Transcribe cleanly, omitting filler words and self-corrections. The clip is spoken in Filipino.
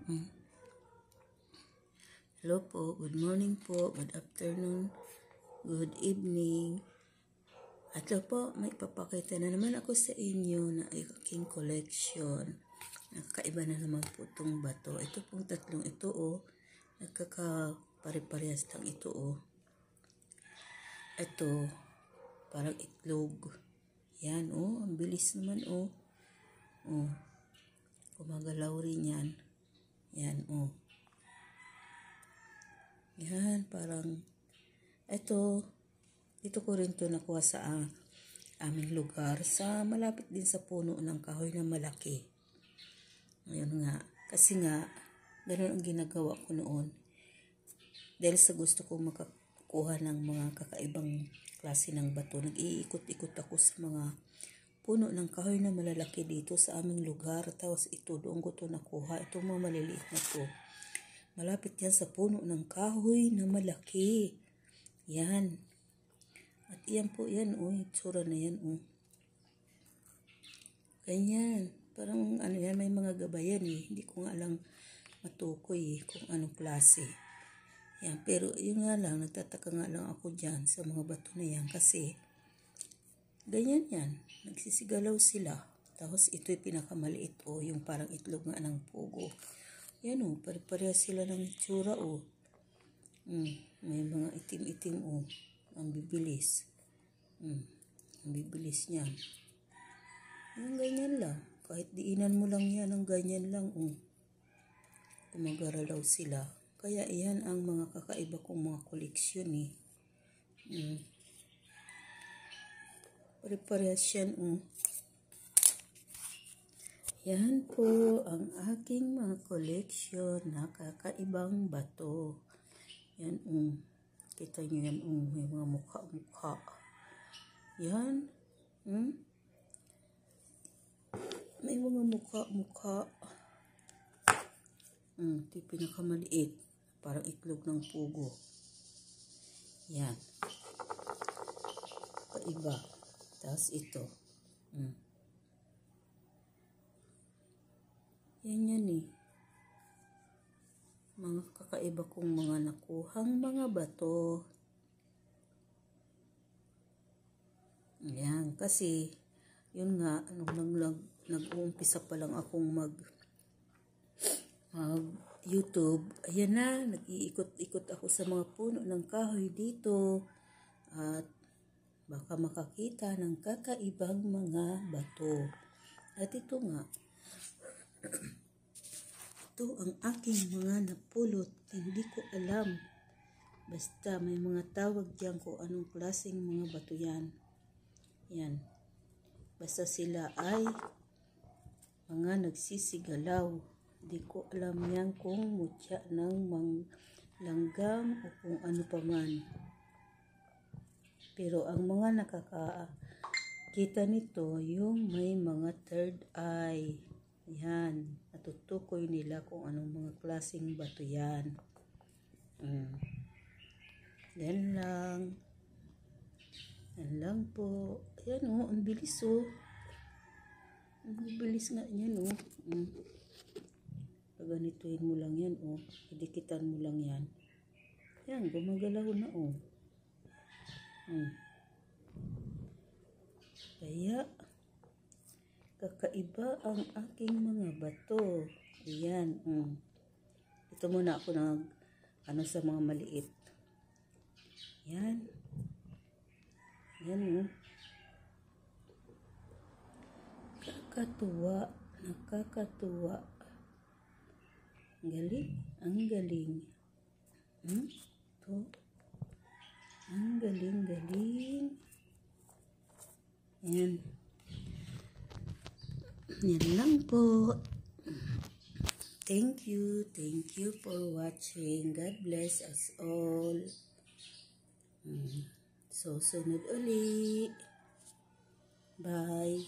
Mm. Hello po, good morning po, good afternoon, good evening. At po, may papakita na naman ako sa inyo na aking collection. Nakakaiba na naman po itong bato. Ito pong tatlong ito nagkakapare-parehas lang ito Ito, parang itlog. Yan ang bilis naman Gumagalaw rin yan. Yan Yan, parang, dito ko rin to nakuha sa aming lugar, malapit din sa puno ng kahoy na malaki. Ngayon nga, kasi nga, ganun ang ginagawa ko noon. Dahil sa gusto ko makakuha ng mga kakaibang klase ng bato, nag-iikot-ikot ako sa mga puno ng kahoy na malalaki dito sa aming lugar. Tapos doon ko to nakuha. Itong mga maliliit na to. Malapit yan sa puno ng kahoy na malaki. Yan. At yan po, yan itsura na yan Ganyan. Parang yan, may mga gabayan Hindi ko nga lang matukoy kung anong klase. Yan, pero yun nga lang, nagtataka nga lang ako dyan sa mga bato na yan kasi ganyan yan. Nagsisigalaw sila. Tapos ito'y pinakamaliit yung parang itlog nga ng pugo. Yan pare-pareha sila ng itsura May mga itim-itim Ang bibilis. Ang bibilis niyan. Yung ganyan lang. Kahit diinan mo lang yan, ang ganyan lang Gumagaralaw sila. Kaya iyan ang mga kakaiba kong mga koleksyon Pare-parehas yan Yan po ang aking mga koleksyon na kakaibang bato. Yan Kita nyo yan may mga mukha-mukha. Yan. May mga mukha-mukha. Ito yung pinakamaliit. Parang itlog ng pugo. Yan. Kaiba. Tapos ito. Yan mga kakaiba kong mga nakuhang mga bato. Yan, kasi yun nga, nag-uumpisa pa lang akong YouTube. Ayan na, nag-iikot-ikot ako sa mga puno ng kahoy dito. At baka makakita ng kakaibang mga bato. At ito nga, ito ang aking mga napulot. Hindi ko alam. Basta may mga tawag diyan kung anong klaseng mga bato yan. Yan. Basta sila ay mga nagsisigalaw. Hindi ko alam yan kung mutya ng langgam o kung ano pa man. Pero ang mga nakakakita nito, yung may mga third eye. Yan. Natutukoy nila kung anong mga klaseng bato yan. Yan lang. Yan lang po. Ayan ang bilis Ang bilis nga yan Paganituin mo lang yan Idikitan mo lang yan. Yan, gumagalaw na Kaya, kakaiba ang aking mga bato. Ayan. Ito muna ako sa mga maliit. Yan. Yan Nakakatuwa. Ang galing. Ito. Ang galing. Yan. Yan lang po. Thank you for watching. God bless us all. So, sunod uli. Bye.